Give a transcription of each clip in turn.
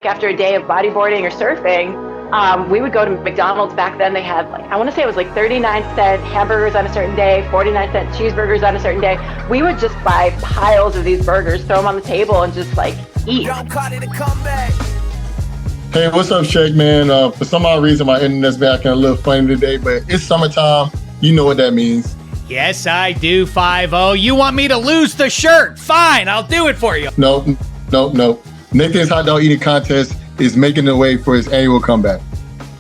after a day of bodyboarding or surfing, we would go to McDonald's. Back then they had, like, I want to say it was like 39-cent hamburgers on a certain day, 49-cent cheeseburgers on a certain day. We would just buy piles of these burgers, throw them on the table, and just like eat. Hey, what's up, Shek, man? For some odd reason, my internet's been acting a little funny today, but it's summertime. You know what that means. Yes, I do, 5-0. You want me to lose the shirt? Fine, I'll do it for you. Nope. Nathan's hot dog eating contest is making the way for his annual comeback.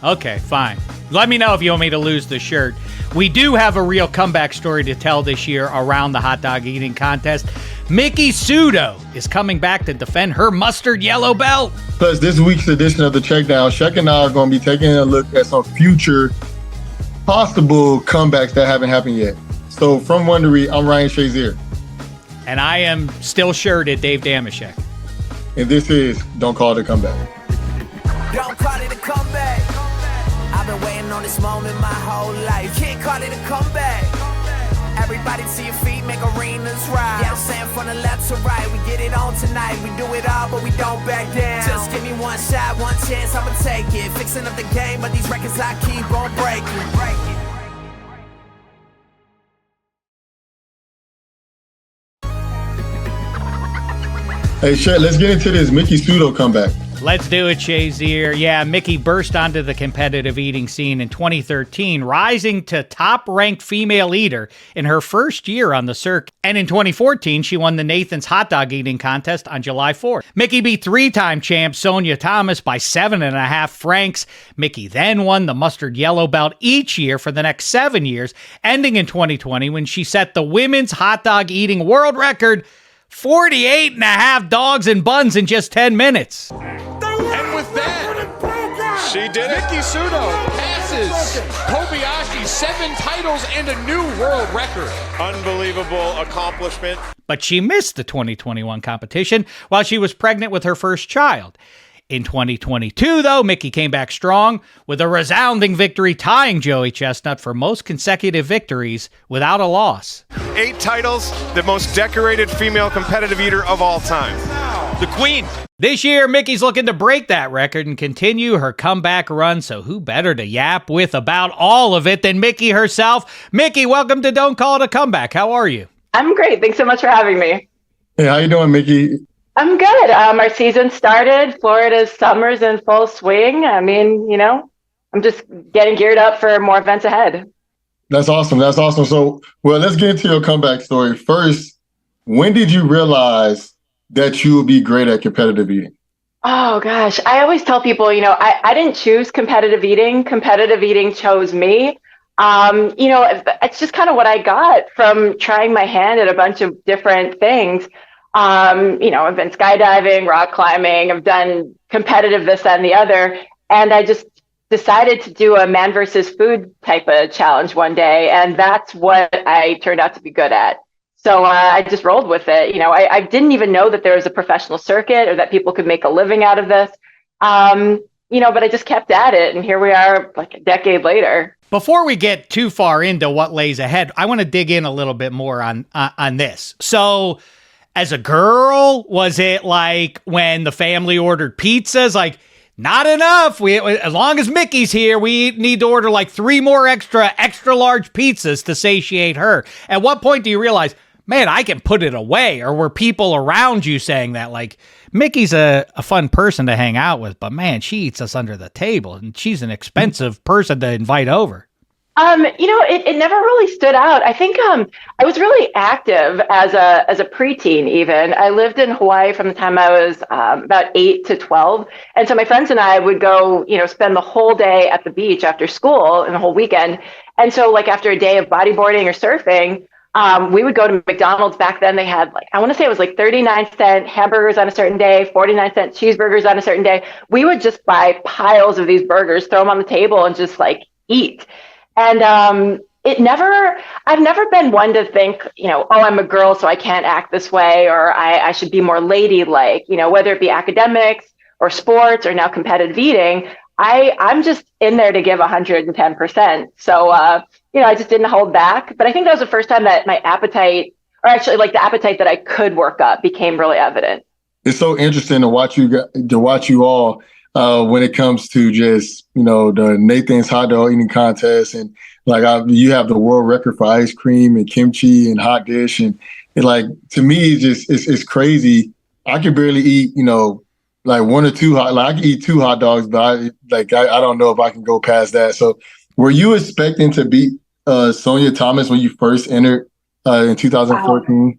Okay, fine. Let me know if you want me to lose the shirt. We do have a real comeback story to tell this year around the hot dog eating contest. Miki Sudo is coming back to defend her mustard yellow belt. Plus, this week's edition of the Checkdown, Shek and I are going to be taking a look at some future possible comebacks that haven't happened yet. So from Wondery, I'm Ryan Shazier. And I am still shirted Dave Damashek. And this is Don't Call It a Comeback. Don't call it a comeback. I've been waiting on this moment my whole life. Can't call it a comeback. Everybody to your feet, make arenas rise. Yeah, I'm saying from the left to right, we get it on tonight. We do it all, but we don't back down. Just give me one shot, one chance, I'ma take it. Fixing up the game, but these records I keep on breaking. Hey, Shek, let's get into this Miki Sudo comeback. Let's do it, Shazier. Yeah, Miki burst onto the competitive eating scene in 2013, rising to top-ranked female eater in her first year on the circuit. And in 2014, she won the Nathan's hot dog eating contest on July 4th. Miki beat three-time champ Sonia Thomas by 7.5 francs. Miki then won the mustard yellow belt each year for the next 7 years, ending in 2020 when she set the women's hot dog eating world record, 48.5 dogs and buns in just 10 minutes. And with that, she did it. Miki Sudo passes Kobayashi 7 titles and a new world record. Unbelievable accomplishment. But she missed the 2021 competition while she was pregnant with her first child. In 2022, though, Miki came back strong with a resounding victory, tying Joey Chestnut for most consecutive victories without a loss. 8 titles, the most decorated female competitive eater of all time. The queen. This year, Miki's looking to break that record and continue her comeback run, so who better to yap with about all of it than Miki herself? Miki, welcome to Don't Call It a Comeback. How are you? I'm great. Thanks so much for having me. Hey, how you doing, Miki? I'm good. Our season started. Florida's summer's in full swing. I mean, I'm just getting geared up for more events ahead. That's awesome. So, well, let's get into your comeback story. First, when did you realize that you would be great at competitive eating? Oh, gosh. I always tell people, I didn't choose competitive eating. Competitive eating chose me. It's just kind of what I got from trying my hand at a bunch of different things. I've been skydiving, rock climbing, I've done competitive this, that, and the other. And I just decided to do a man versus food type of challenge one day. And that's what I turned out to be good at. So I just rolled with it. I didn't even know that there was a professional circuit or that people could make a living out of this. But I just kept at it. And here we are like a decade later. Before we get too far into what lays ahead, I want to dig in a little bit more on this. So as a girl, was it like when the family ordered pizzas, like, not enough? As long as Miki's here, we need to order like 3 more extra large pizzas to satiate her. At what point do you realize, man, I can put it away? Or were people around you saying that, like, Miki's a fun person to hang out with, but man, she eats us under the table and she's an expensive person to invite over? It never really stood out. I think I was really active as a preteen even. I lived in Hawaii from the time I was about 8 to 12. And so my friends and I would go, spend the whole day at the beach after school and the whole weekend. And so like after a day of bodyboarding or surfing, we would go to McDonald's. Back then they had I want to say it was like 39-cent hamburgers on a certain day, 49-cent cheeseburgers on a certain day. We would just buy piles of these burgers, throw them on the table and just eat. And I've never been one to think, I'm a girl, so I can't act this way, or I should be more ladylike, whether it be academics or sports or now competitive eating. I'm just in there to give 110%. So, I just didn't hold back. But I think that was the first time that my appetite, or actually the appetite that I could work up, became really evident. it's so interesting to watch you all when it comes to just, the Nathan's hot dog eating contest. And like, you have the world record for ice cream and kimchi and hot dish. And like, to me, it's crazy. I can barely eat, like one or two I can eat 2 hot dogs, but I don't know if I can go past that. So were you expecting to beat Sonia Thomas when you first entered in 2014?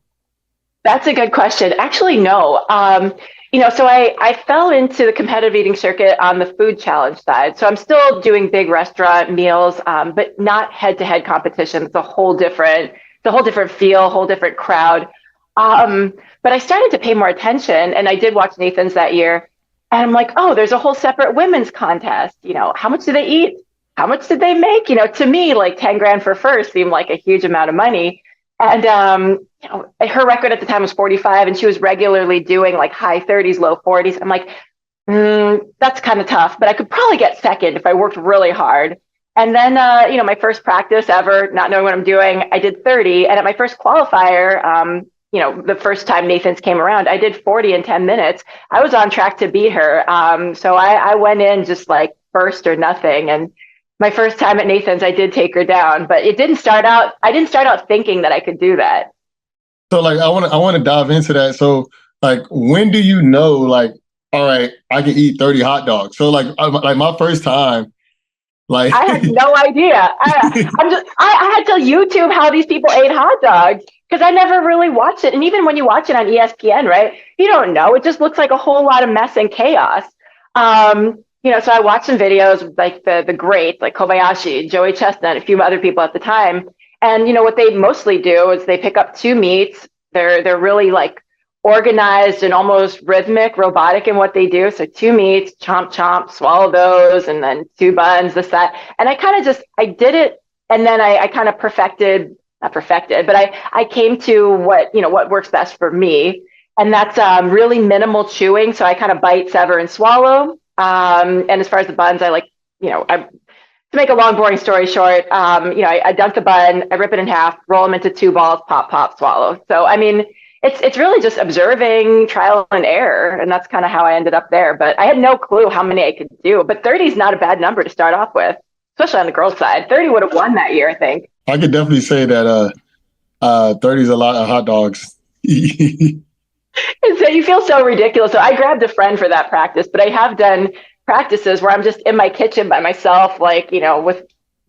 That's a good question. Actually, no. So I fell into the competitive eating circuit on the food challenge side. So I'm still doing big restaurant meals, but not head-to-head competition. It's a whole different feel, whole different crowd. But I started to pay more attention, and I did watch Nathan's that year. And I'm like, oh, there's a whole separate women's contest. How much do they eat? How much did they make? To me, like 10 grand for first seemed like a huge amount of money. And, her record at the time was 45, and she was regularly doing like high 30s, low 40s. I'm like, that's kind of tough, but I could probably get second if I worked really hard. And then, my first practice ever, not knowing what I'm doing, I did 30. And at my first qualifier, the first time Nathan's came around, I did 40 in 10 minutes. I was on track to beat her. So I went in just like first or nothing. And my first time at Nathan's, I did take her down, but I didn't start out thinking that I could do that. So like, I want to dive into that. So like, when do you know, like, all right, I can eat 30 hot dogs? So like my first time, like I had no idea. I had to YouTube how these people ate hot dogs because I never really watched it. And even when you watch it on ESPN, right, you don't know. It just looks like a whole lot of mess and chaos. So I watched some videos like the greats, like Kobayashi, Joey Chestnut, a few other people at the time. And, what they mostly do is they pick up 2 meats. They're really like organized and almost rhythmic, robotic in what they do. So 2 meats, chomp, chomp, swallow those, and then 2 buns, this, that. And I did it. And then I kind of not perfected, but I came to what works best for me. And that's really minimal chewing. So I kind of bite, sever, and swallow. And as far as the buns, I like, to make a long, boring story short, I dunk the bun, I rip it in half, roll them into 2 balls, pop, pop, swallow. So, I mean, it's really just observing trial and error. And that's kind of how I ended up there. But I had no clue how many I could do. But 30 is not a bad number to start off with, especially on the girls' side. 30 would have won that year, I think. I could definitely say that 30 is a lot of hot dogs. So you feel so ridiculous. So I grabbed a friend for that practice, but I have done practices where I'm just in my kitchen by myself, like, with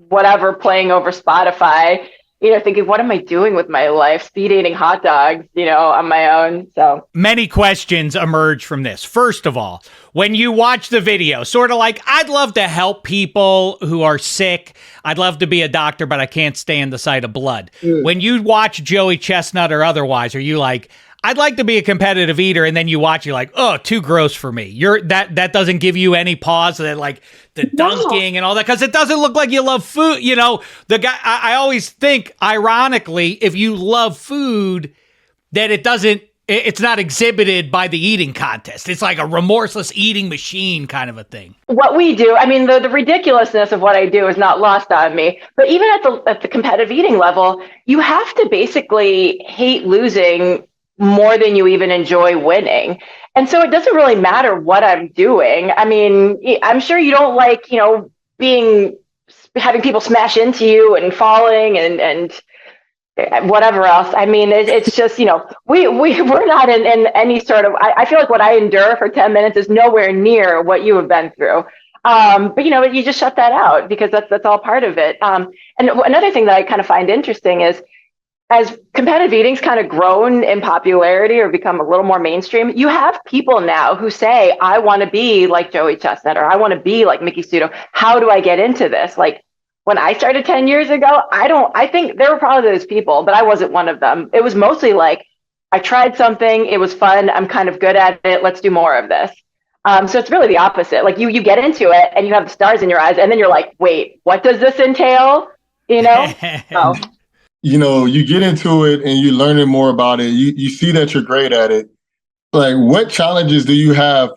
whatever playing over Spotify, thinking, what am I doing with my life? Speed eating hot dogs, on my own. So many questions emerge from this. First of all, when you watch the video, sort of like, I'd love to help people who are sick. I'd love to be a doctor, but I can't stand the sight of blood. When you watch Joey Chestnut or otherwise, are you like, I'd like to be a competitive eater, and then you watch, you're like, oh, too gross for me. That doesn't give you any pause, that like the dunking and all that, because it doesn't look like you love food. The guy. I always think, ironically, if you love food, that it's not exhibited by the eating contest. It's like a remorseless eating machine kind of a thing. What we do, I mean, the ridiculousness of what I do is not lost on me. But even at the competitive eating level, you have to basically hate losing more than you even enjoy winning. And so it doesn't really matter what I'm doing. I mean, I'm sure you don't like, having people smash into you and falling and whatever else. I mean, it's just, we're not in any sort of, I feel like what I endure for 10 minutes is nowhere near what you have been through. But you just shut that out because that's all part of it. And another thing that I kind of find interesting is, as competitive eating's kind of grown in popularity or become a little more mainstream, you have people now who say, I want to be like Joey Chestnut, or I want to be like Miki Sudo. How do I get into this? Like when I started 10 years ago, I think there were probably those people, but I wasn't one of them. It was mostly like, I tried something, it was fun, I'm kind of good at it, let's do more of this. So it's really the opposite. Like you get into it and you have the stars in your eyes, and then you're like, wait, what does this entail? So. You get into it and you're learning more about it. You see that you're great at it. Like, what challenges do you have,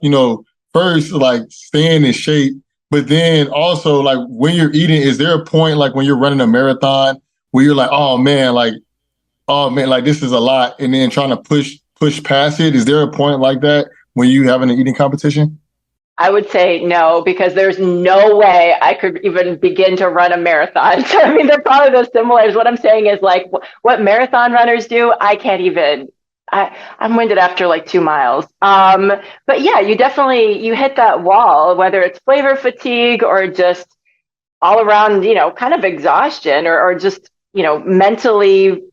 first, like staying in shape, but then also like when you're eating, is there a point like when you're running a marathon where you're like, oh man, like this is a lot. And then trying to push push past it? Is there a point like that when you having an eating competition? I would say no, because there's no way I could even begin to run a marathon. So, I mean, they're probably those similars. What I'm saying is like what marathon runners do, I can't even, I'm winded after like 2 miles. But yeah, you hit that wall, whether it's flavor fatigue or just all around, kind of exhaustion or just, mentally.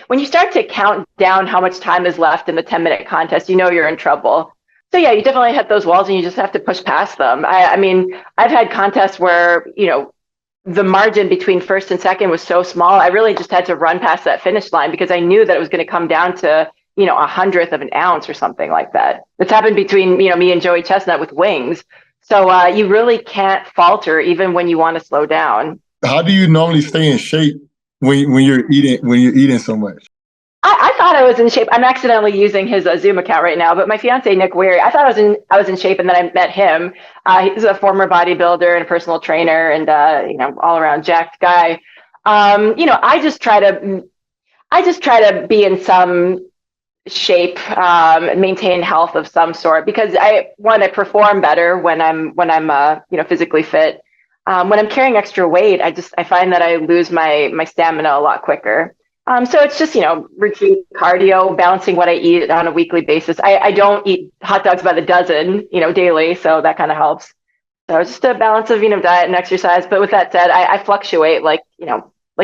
When you start to count down how much time is left in the 10-minute contest, you're in trouble. So yeah, you definitely hit those walls and you just have to push past them. I mean, I've had contests where, the margin between first and second was so small. I really just had to run past that finish line because I knew that it was going to come down to, 1/100th of an ounce or something like that. It's happened between, me and Joey Chestnut with wings. So you really can't falter even when you want to slow down. How do you normally stay in shape when you're eating so much? I thought I was in shape. I'm accidentally using his Zoom account right now, but my fiance Nick Weary, I thought I was in shape, and then I met him. He's a former bodybuilder and a personal trainer, and all around jacked guy. I just try to be in some shape, maintain health of some sort, because I perform better when I'm physically fit. When I'm carrying extra weight, I find that I lose my stamina a lot quicker. So it's just, routine cardio, balancing what I eat on a weekly basis. I don't eat hot dogs by the dozen, daily. So that kind of helps. So it's just a balance of, diet and exercise. But with that said, I fluctuate like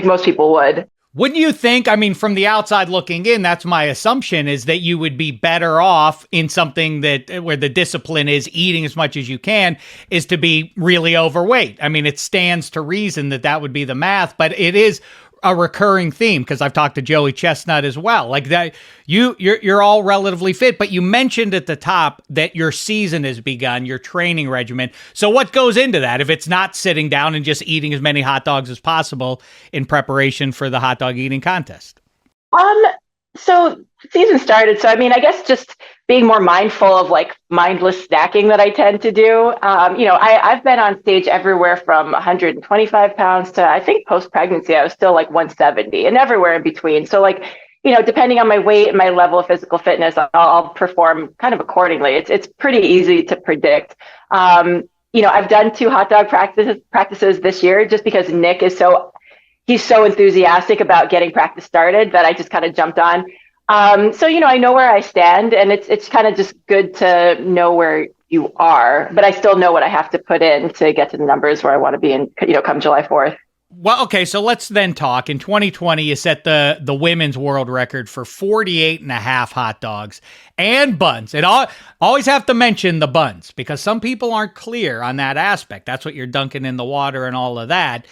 most people would. Wouldn't you think, I mean, from the outside looking in, that's my assumption, is that you would be better off in something where the discipline is eating as much as you can, is to be really overweight. I mean, it stands to reason that would be the math, but it is a recurring theme because I've talked to Joey Chestnut as well. Like that, you're all relatively fit, but you mentioned at the top that your season has begun, your training regimen. So what goes into that if it's not sitting down and just eating as many hot dogs as possible in preparation for the hot dog eating contest? So season started. So, I mean, I guess just being more mindful of like mindless snacking that I tend to do. I've been on stage everywhere from 125 pounds to, I think post-pregnancy, I was still like 170 and everywhere in between. So like, depending on my weight and my level of physical fitness, I'll perform kind of accordingly. It's pretty easy to predict. I've done 2 hot dog practices this year just because Nick is he's so enthusiastic about getting practice started that I just kind of jumped on. So, I know where I stand, and it's kind of just good to know where you are, but I still know what I have to put in to get to the numbers where I want to be in, come July 4th. Well, okay, so let's then talk. In 2020, you set the women's world record for 48 and a half hot dogs and buns. And always have to mention the buns because some people aren't clear on that aspect. That's what you're dunking in the water and all of that.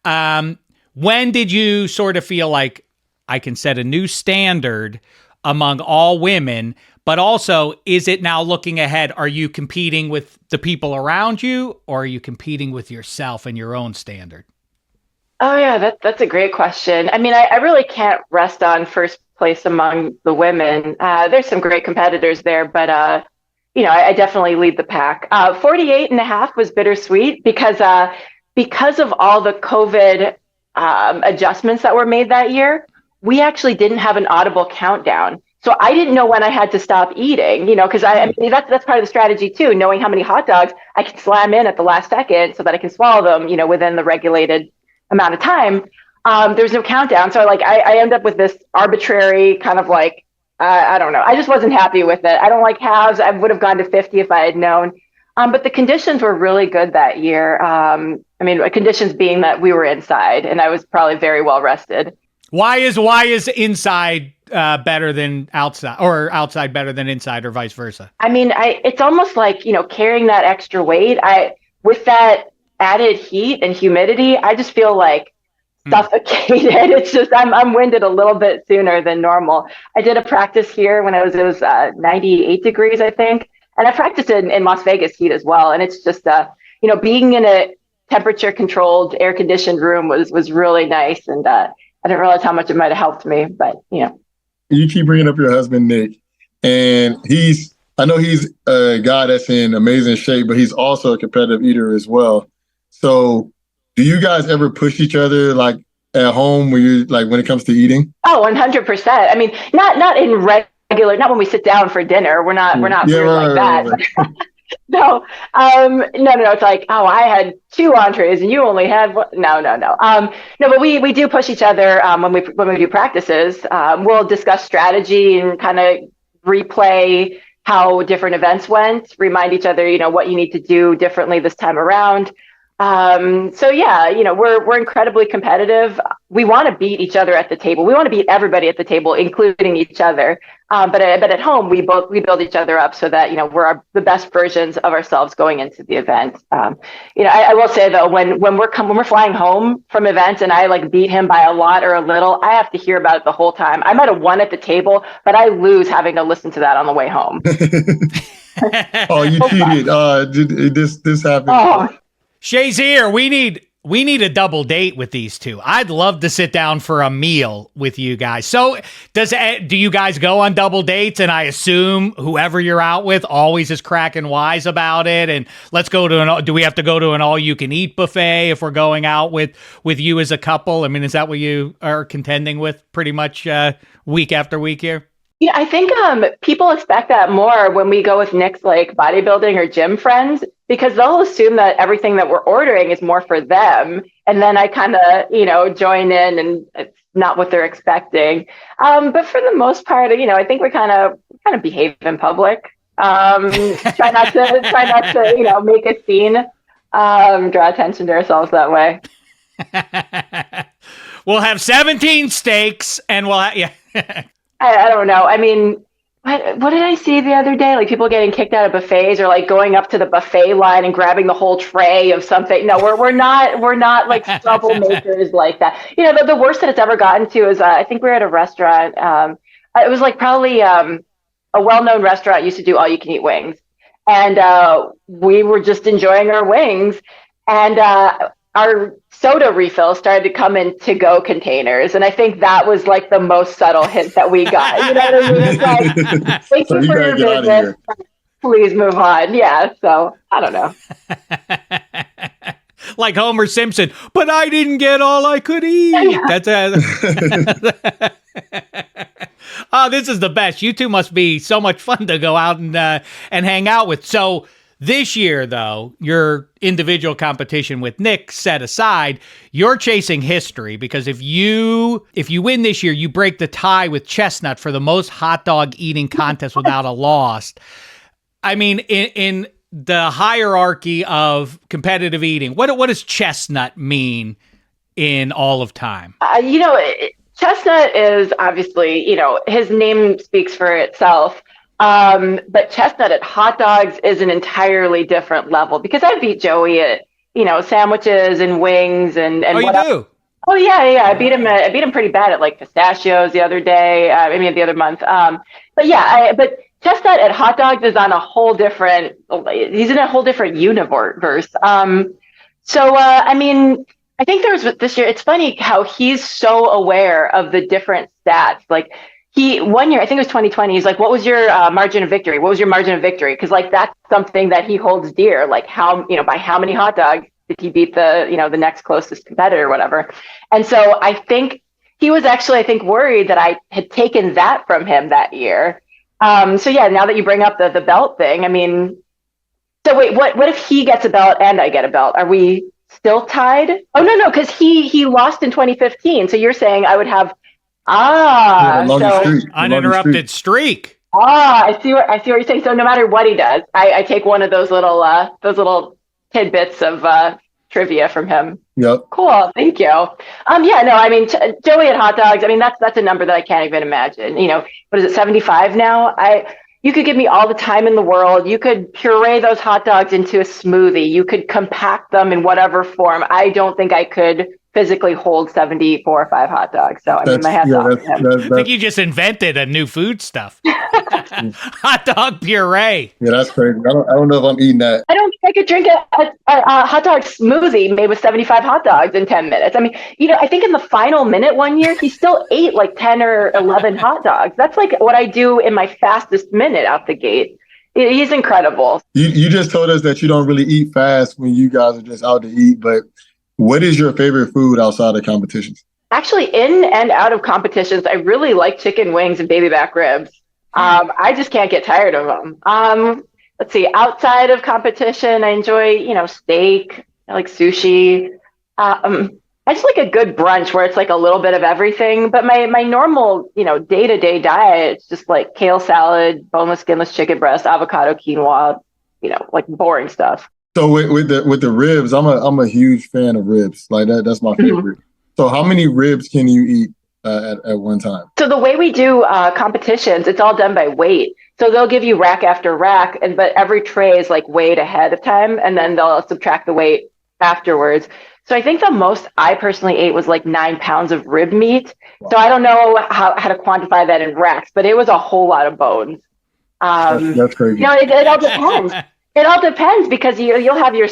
When did you sort of feel like I can set a new standard among all women, but also is it now looking ahead? Are you competing with the people around you or are you competing with yourself and your own standard? Oh yeah, that's a great question. I mean, I really can't rest on first place among the women. There's some great competitors there, but I definitely lead the pack. 48 and a half was bittersweet because of all the COVID adjustments that were made that year, we actually didn't have an audible countdown. So I didn't know when I had to stop eating, because I mean, that's part of the strategy too, knowing how many hot dogs I can slam in at the last second so that I can swallow them, within the regulated amount of time. There's no countdown. So like, I end up with this arbitrary kind of like, I don't know. I just wasn't happy with it. I don't like halves. I would have gone to 50 if I had known. But the conditions were really good that year. Conditions being that we were inside and I was probably very well rested. Why is inside better than outside, or outside better than inside, or vice versa? I mean, it's almost like, carrying that extra weight, with that added heat and humidity, I just feel like suffocated. It's just, I'm winded a little bit sooner than normal. I did a practice here when it was 98 degrees, I think. And I practiced in Las Vegas heat as well. And it's just, being in a temperature controlled, air conditioned room was really nice. And I didn't realize how much it might've helped me, but You keep bringing up your husband, Nick, and I know he's a guy that's in amazing shape, but he's also a competitive eater as well. So do you guys ever push each other like at home when it comes to eating? Oh, 100%. I mean, not in regular, not when we sit down for dinner. We're not weird like that. Right. No, no. It's like, oh, I had 2 entrees and you only had one. No. No, but we do push each other when we do practices. We'll discuss strategy and kind of replay how different events went, remind each other, what you need to do differently this time around. So yeah, we're incredibly competitive. We want to beat each other at the table. We want to beat everybody at the table, including each other. But at home, we build each other up so that, we're the best versions of ourselves going into the event. I will say though, when we're flying home from events and I like beat him by a lot or a little, I have to hear about it the whole time. I might have won at the table, but I lose having to listen to that on the way home. Oh, you cheated. This happened. Oh. Shazier, we need a double date with these two. I'd love to sit down for a meal with you guys. So do you guys go on double dates? And I assume whoever you're out with always is cracking wise about it. And let's go to do we have to go to an all you can eat buffet if we're going out with you as a couple? I mean, is that what you are contending with pretty much week after week here? Yeah, I think people expect that more when we go with Nick's like bodybuilding or gym friends, because they'll assume that everything that we're ordering is more for them. And then I kind of, join in and it's not what they're expecting. But for the most part, I think we kind of behave in public. Try not to, make a scene, draw attention to ourselves that way. We'll have 17 steaks and yeah. I don't know. I mean, what did I see the other day? Like people getting kicked out of buffets or like going up to the buffet line and grabbing the whole tray of something. No, we're not like troublemakers like that. The worst that it's ever gotten to is I think we were at a restaurant. It was like probably a well-known restaurant used to do all you can eat wings. And we were just enjoying our wings. And our soda refills started to come in to-go containers. And I think that was like the most subtle hint that we got. You know what I mean? It's like, thank you for your business. Please move on. Yeah. So I don't know. Like Homer Simpson, but I didn't get all I could eat. Yeah. Oh, this is the best. You two must be so much fun to go out and hang out with. So this year, though, your individual competition with Nick set aside, you're chasing history because if you win this year, you break the tie with Chestnut for the most hot dog eating contest without a loss. I mean, in the hierarchy of competitive eating, what does Chestnut mean in all of time? Chestnut is obviously, his name speaks for itself. But Chestnut at hot dogs is an entirely different level because I beat Joey at, sandwiches and wings and oh, you do? Oh yeah. I beat him pretty bad at like pistachios the other day. The other month. But Chestnut at hot dogs is on a whole different, he's in a whole different universe. I think there was this year, it's funny how he's so aware of the different stats. Like, one year, I think it was 2020, he's like, what was your margin of victory? What was your margin of victory? Because like that's something that he holds dear. Like by how many hot dogs did he beat the next closest competitor or whatever? And so I think he was actually, worried that I had taken that from him that year. Now that you bring up the belt thing, so wait, what if he gets a belt and I get a belt? Are we still tied? Oh, no, because he lost in 2015. So you're saying I would have uninterrupted streak. I see what you're saying. So no matter what he does, I take one of those little tidbits of trivia from him. Yep. Cool. Thank you. Joey at hot dogs. That's a number that I can't even imagine. What is it? 75 now? You could give me all the time in the world. You could puree those hot dogs into a smoothie. You could compact them in whatever form. I don't think I could physically hold 74 or 5 hot dogs. So my hat's off to him. I think you just invented a new food stuff. Hot dog puree. Yeah, that's crazy. I don't know if I'm eating that. I don't think I could drink a hot dog smoothie made with 75 hot dogs in 10 minutes. I think in the final minute one year, he still ate like 10 or 11 hot dogs. That's like what I do in my fastest minute out the gate. He's incredible. You just told us that you don't really eat fast when you guys are just out to eat, but what is your favorite food outside of competitions? Actually, in and out of competitions, I really like chicken wings and baby back ribs. I just can't get tired of them. Let's see, outside of competition, I enjoy, steak, I like sushi. I just like a good brunch where it's like a little bit of everything. But my normal, day-to-day diet, it's just like kale salad, boneless, skinless chicken breast, avocado, quinoa, like boring stuff. So with the ribs, I'm a huge fan of ribs. Like that's my favorite. So how many ribs can you eat at one time? So the way we do competitions, it's all done by weight. So they'll give you rack after rack, but every tray is like weighed ahead of time, and then they'll subtract the weight afterwards. So I think the most I personally ate was like 9 pounds of rib meat. Wow. So I don't know how to quantify that in racks, but it was a whole lot of bones. That's crazy. It all depends. It all depends because you'll have your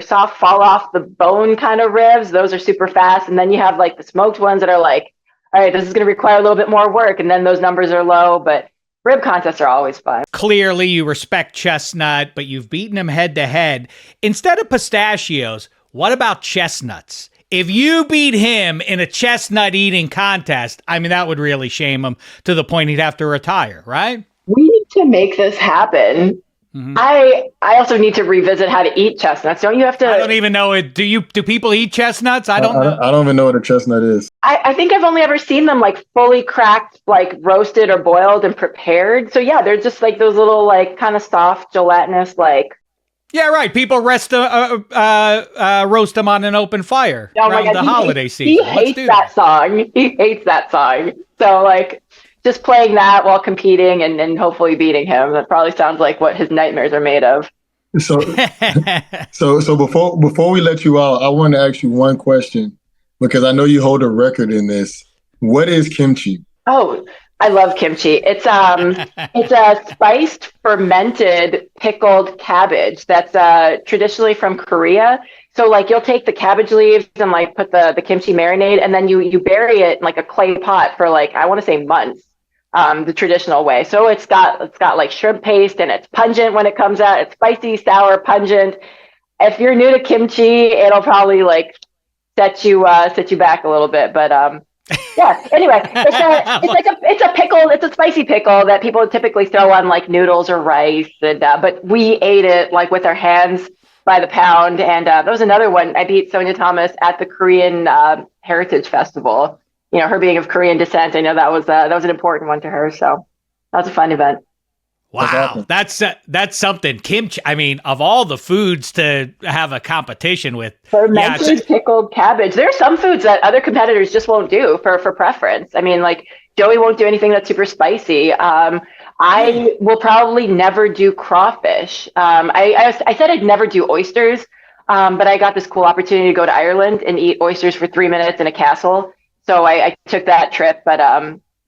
soft fall off the bone kind of ribs. Those are super fast. And then you have like the smoked ones that are like, all right, this is going to require a little bit more work. And then those numbers are low, but rib contests are always fun. Clearly you respect Chestnut, but you've beaten him head to head. Instead of pistachios, what about chestnuts? If you beat him in a chestnut eating contest, I mean, that would really shame him to the point he'd have to retire, right? We need to make this happen. Mm-hmm. I also need to revisit how to eat chestnuts. Don't you have to? I don't even know it. Do people eat chestnuts? I don't know. I don't even know what a chestnut is. I think I've only ever seen them like fully cracked, like roasted or boiled and prepared. So yeah, they're just like those little like kind of soft, gelatinous like. Yeah, right. People roast them on an open fire around the holiday season. He hates that song. He hates that song. So like. Just playing that while competing and hopefully beating him. That probably sounds like what his nightmares are made of. So before we let you out, I want to ask you one question because I know you hold a record in this. What is kimchi? Oh, I love kimchi. It's a spiced, fermented, pickled cabbage that's traditionally from Korea. So like you'll take the cabbage leaves and like put the kimchi marinade and then you bury it in like a clay pot for like I want to say months. The traditional way. So it's got like shrimp paste and it's pungent when it comes out. It's spicy, sour, pungent. If you're new to kimchi, it'll probably like set you back a little bit. But yeah. Anyway, it's a pickle. It's a spicy pickle that people typically throw on like noodles or rice. And but we ate it like with our hands by the pound. And that was another one. I beat Sonia Thomas at the Korean Heritage Festival. Her being of Korean descent, I know that was an important one to her. So that was a fun event. Wow, that's something. Kimchi. I mean, of all the foods to have a competition with, fermented pickled cabbage. There are some foods that other competitors just won't do for preference. I mean, like Joey won't do anything that's super spicy. I will probably never do crawfish. I said I'd never do oysters, but I got this cool opportunity to go to Ireland and eat oysters for 3 minutes in a castle. So I took that trip, but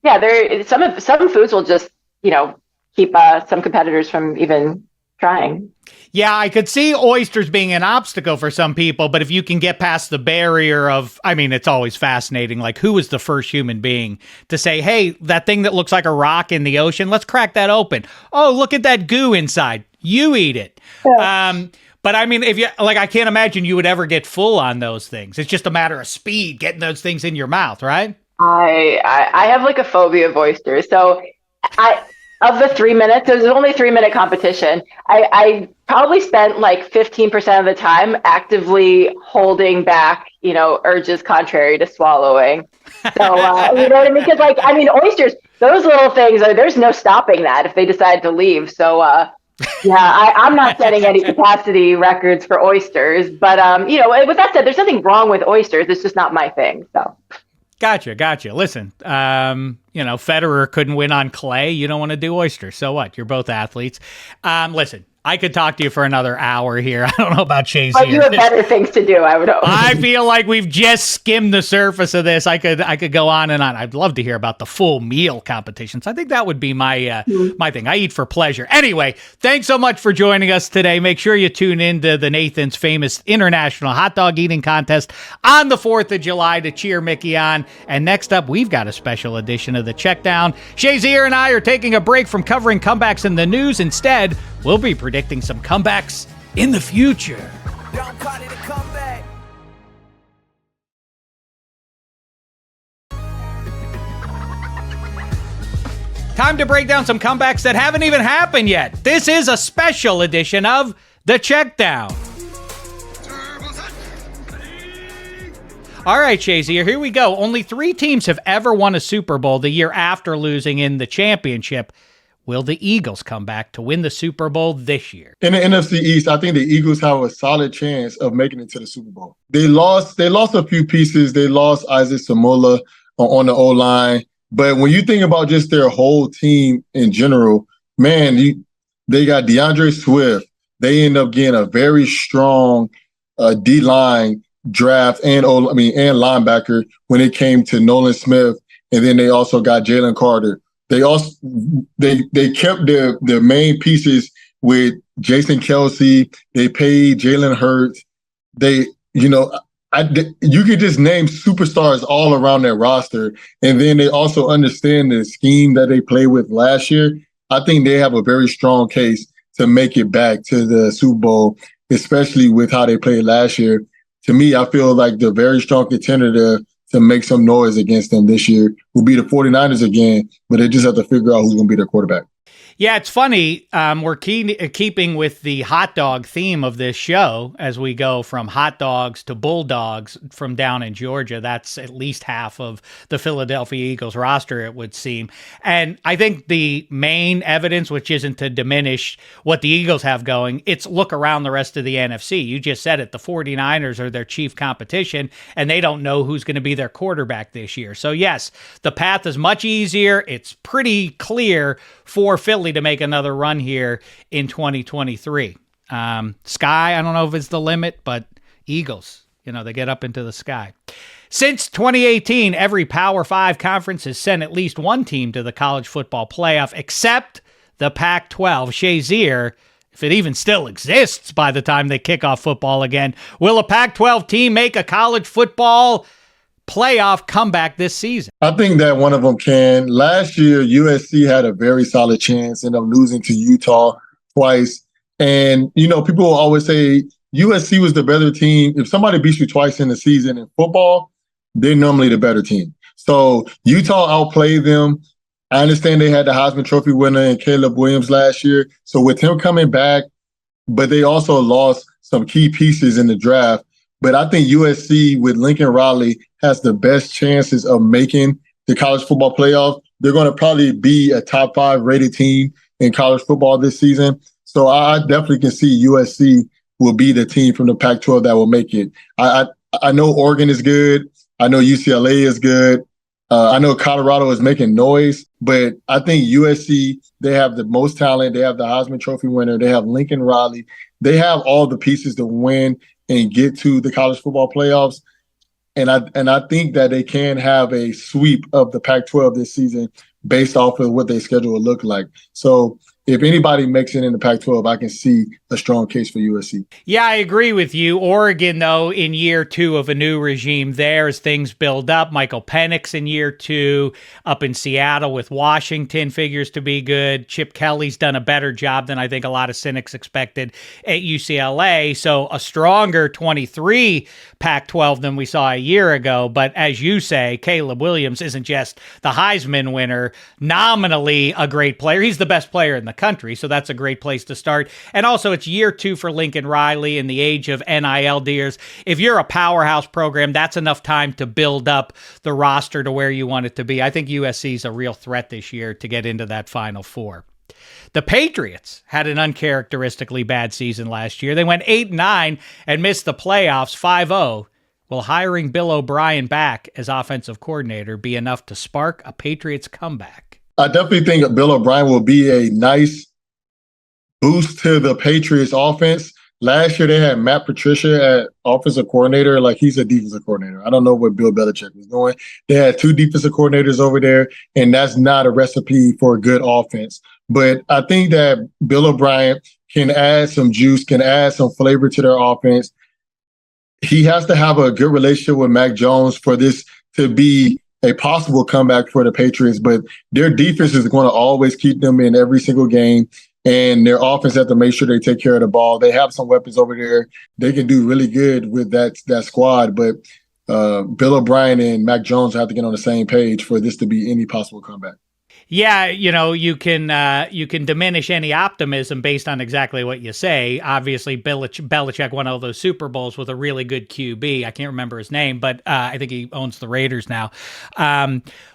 there some foods will just keep some competitors from even trying. Yeah, I could see oysters being an obstacle for some people, but if you can get past the barrier of, I mean, it's always fascinating. Like, who was the first human being to say, "Hey, that thing that looks like a rock in the ocean, let's crack that open. Oh, look at that goo inside. You eat it." Yeah. But I mean, if you like, I can't imagine you would ever get full on those things. It's just a matter of speed, getting those things in your mouth, right? I have like a phobia of oysters. So of the 3 minutes, it was only a 3 minute competition. I probably spent like 15% of the time actively holding back, urges contrary to swallowing. So, you know what I mean? Because like, I mean, oysters, those little things, there's no stopping that if they decide to leave. So, yeah, I'm not setting any capacity records for oysters, but with that said, there's nothing wrong with oysters. It's just not my thing. So, gotcha. Listen, Federer couldn't win on clay. You don't want to do oysters. So what? You're both athletes. Listen. I could talk to you for another hour here. I don't know about Shazier. But you have better things to do, I would hope. I feel like we've just skimmed the surface of this. I could go on and on. I'd love to hear about the full meal competitions. I think that would be my thing. I eat for pleasure. Anyway, thanks so much for joining us today. Make sure you tune in to the Nathan's famous International Hot Dog Eating Contest on the 4th of July to cheer Mickey on. And next up, we've got a special edition of the Checkdown. Shazier and I are taking a break from covering comebacks in the news. Instead, we'll be predicting some comebacks in the future. Don't call it a comeback. Time to break down some comebacks that haven't even happened yet. This is a special edition of The Checkdown. All right, Shazier, here we go. Only 3 teams have ever won a Super Bowl the year after losing in the championship. Will the Eagles come back to win the Super Bowl this year? In the NFC East, I think the Eagles have a solid chance of making it to the Super Bowl. They lost a few pieces. They lost Isaac Samola on the O-line. But when you think about just their whole team in general, man, they got DeAndre Swift. They end up getting a very strong D-line draft and linebacker when it came to Nolan Smith. And then they also got Jalen Carter. They kept their main pieces with Jason Kelsey. They paid Jalen Hurts. You could just name superstars all around their roster. And then they also understand the scheme that they played with last year. I think they have a very strong case to make it back to the Super Bowl, especially with how they played last year. To me, I feel like the very strong contender to make some noise against them this year will be the 49ers again, but they just have to figure out who's going to be their quarterback. Yeah, it's funny. We're keeping with the hot dog theme of this show as we go from hot dogs to bulldogs from down in Georgia. That's at least half of the Philadelphia Eagles roster, it would seem. And I think the main evidence, which isn't to diminish what the Eagles have going, it's look around the rest of the NFC. You just said it. The 49ers are their chief competition, and they don't know who's going to be their quarterback this year. So, yes, the path is much easier. It's pretty clear for Philly to make another run here in 2023. Sky, I don't know if it's the limit, but Eagles, they get up into the sky. Since 2018, every Power 5 conference has sent at least one team to the college football playoff, except the Pac-12. Shazier, if it even still exists by the time they kick off football again, will a Pac-12 team make a college football playoff comeback this season? I think that one of them can. Last year, USC had a very solid chance, ended up losing to Utah twice. And, people will always say USC was the better team. If somebody beats you twice in the season in football, they're normally the better team. So Utah outplayed them. I understand they had the Heisman Trophy winner in Caleb Williams last year. So with him coming back, but they also lost some key pieces in the draft. But I think USC with Lincoln Riley has the best chances of making the college football playoff. They're going to probably be a top 5 rated team in college football this season. So I definitely can see USC will be the team from the Pac-12 that will make it. I know Oregon is good. I know UCLA is good. I know Colorado is making noise, but I think USC, they have the most talent. They have the Heisman Trophy winner. They have Lincoln Riley. They have all the pieces to win and get to the college football playoffs. And I think that they can have a sweep of the Pac-12 this season based off of what their schedule will look like. So if anybody makes it in the Pac-12, I can see a strong case for USC. Yeah, I agree with you. Oregon, though, in year 2 of a new regime there as things build up. Michael Penix in year 2 up in Seattle with Washington figures to be good. Chip Kelly's done a better job than I think a lot of cynics expected at UCLA. So a stronger 23 Pac-12 than we saw a year ago. But as you say, Caleb Williams isn't just the Heisman winner, nominally a great player. He's the best player in the country, so that's a great place to start. And also, it's year 2 for Lincoln Riley in the age of NIL deals. If you're a powerhouse program, that's enough time to build up the roster to where you want it to be. I think USC is a real threat this year to get into that Final Four. The Patriots had an uncharacteristically bad season last year. They went 8-9 and missed the playoffs 5-0. Will hiring Bill O'Brien back as offensive coordinator be enough to spark a Patriots comeback? I definitely think Bill O'Brien will be a nice boost to the Patriots offense. Last year, they had Matt Patricia at offensive coordinator. Like, he's a defensive coordinator. I don't know what Bill Belichick was doing. They had 2 defensive coordinators over there, and that's not a recipe for a good offense. But I think that Bill O'Brien can add some juice, can add some flavor to their offense. He has to have a good relationship with Mac Jones for this to be a possible comeback for the Patriots, but their defense is going to always keep them in every single game, and their offense has to make sure they take care of the ball. They have some weapons over there. They can do really good with that squad, but Bill O'Brien and Mac Jones have to get on the same page for this to be any possible comeback. Yeah, you can diminish any optimism based on exactly what you say. Obviously, Belichick won all those Super Bowls with a really good QB. I can't remember his name, but I think he owns the Raiders now.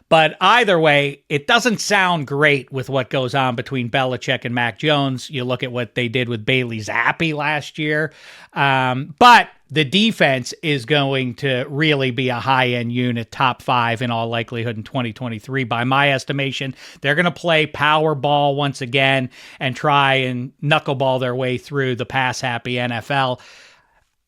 But either way, it doesn't sound great with what goes on between Belichick and Mac Jones. You look at what they did with Bailey Zappi last year. But the defense is going to really be a high-end unit, top 5 in all likelihood in 2023. By my estimation, they're going to play power ball once again and try and knuckleball their way through the pass-happy NFL.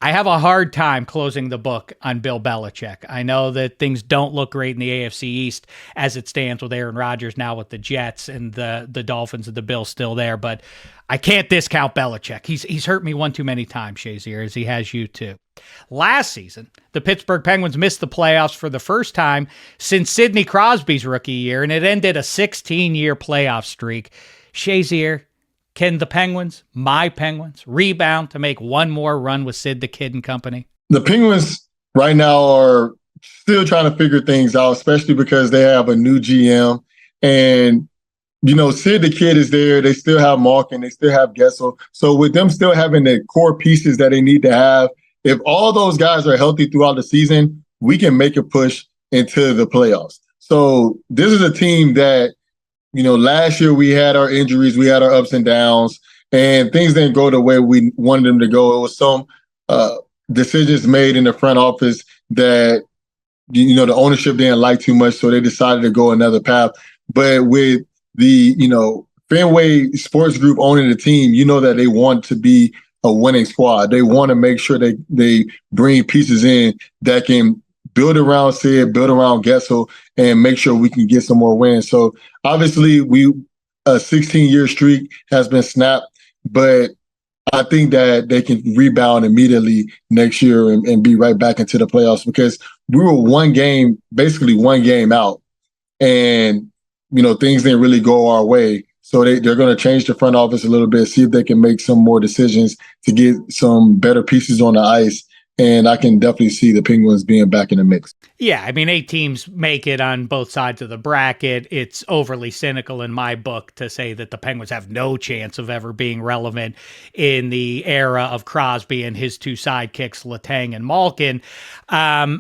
I have a hard time closing the book on Bill Belichick. I know that things don't look great in the AFC East as it stands with Aaron Rodgers now with the Jets and the Dolphins and the Bills still there, but I can't discount Belichick. He's hurt me one too many times, Shazier, as he has you too. Last season, the Pittsburgh Penguins missed the playoffs for the first time since Sidney Crosby's rookie year, and it ended a 16-year playoff streak. Shazier, can the Penguins, my Penguins, rebound to make one more run with Sid the Kid and company? The Penguins right now are still trying to figure things out, especially because they have a new GM. And, Sid the Kid is there. They still have Malkin. They still have Gessel. So with them still having the core pieces that they need to have, if all those guys are healthy throughout the season, we can make a push into the playoffs. So this is a team that, last year we had our injuries, we had our ups and downs, and things didn't go the way we wanted them to go. It was some decisions made in the front office that, the ownership didn't like too much, so they decided to go another path. But with the, Fenway Sports Group owning the team, that they want to be a winning squad. They want to make sure they bring pieces in that can build around Sid, build around Gessel, and make sure we can get some more wins. So obviously, a 16-year streak has been snapped, but I think that they can rebound immediately next year and be right back into the playoffs because we were basically one game out, and things didn't really go our way. So they're going to change the front office a little bit, see if they can make some more decisions to get some better pieces on the ice. And I can definitely see the Penguins being back in the mix. Yeah, 8 teams make it on both sides of the bracket. It's overly cynical in my book to say that the Penguins have no chance of ever being relevant in the era of Crosby and his 2 sidekicks, Letang and Malkin. I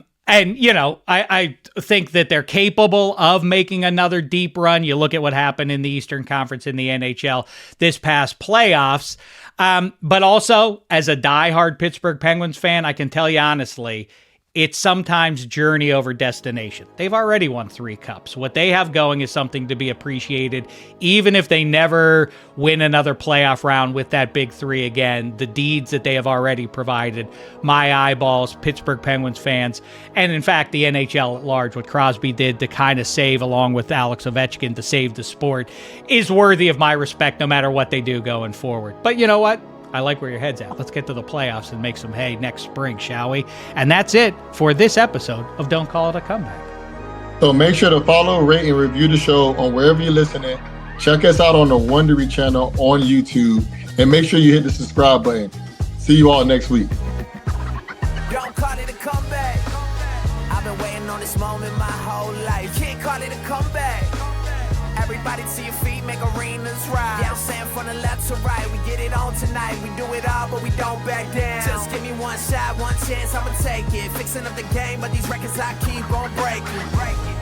think that they're capable of making another deep run. You look at what happened in the Eastern Conference in the NHL this past playoffs. But also, as a diehard Pittsburgh Penguins fan, I can tell you honestly, it's sometimes journey over destination. They've already won 3 cups. What they have going is something to be appreciated, even if they never win another playoff round with that big 3 again. The deeds that they have already provided, my eyeballs, Pittsburgh Penguins fans, and in fact, the NHL at large, what Crosby did to kind of save, along with Alex Ovechkin, to save the sport, is worthy of my respect no matter what they do going forward. But you know what? I like where your head's at. Let's get to the playoffs and make some hay next spring, shall we? And that's it for this episode of Don't Call It a Comeback. So make sure to follow, rate, and review the show on wherever you're listening. Check us out on the Wondery channel on YouTube. And make sure you hit the subscribe button. See you all next week. Don't call it a comeback. I've been waiting on this moment my whole life. Can't call it a comeback. Everybody to your feet, make arenas rise. Yeah, I'm saying from the left to right, we get it on tonight. We do it all, but we don't back down. Just give me one shot, one chance, I'ma take it. Fixing up the game, but these records I keep on breaking.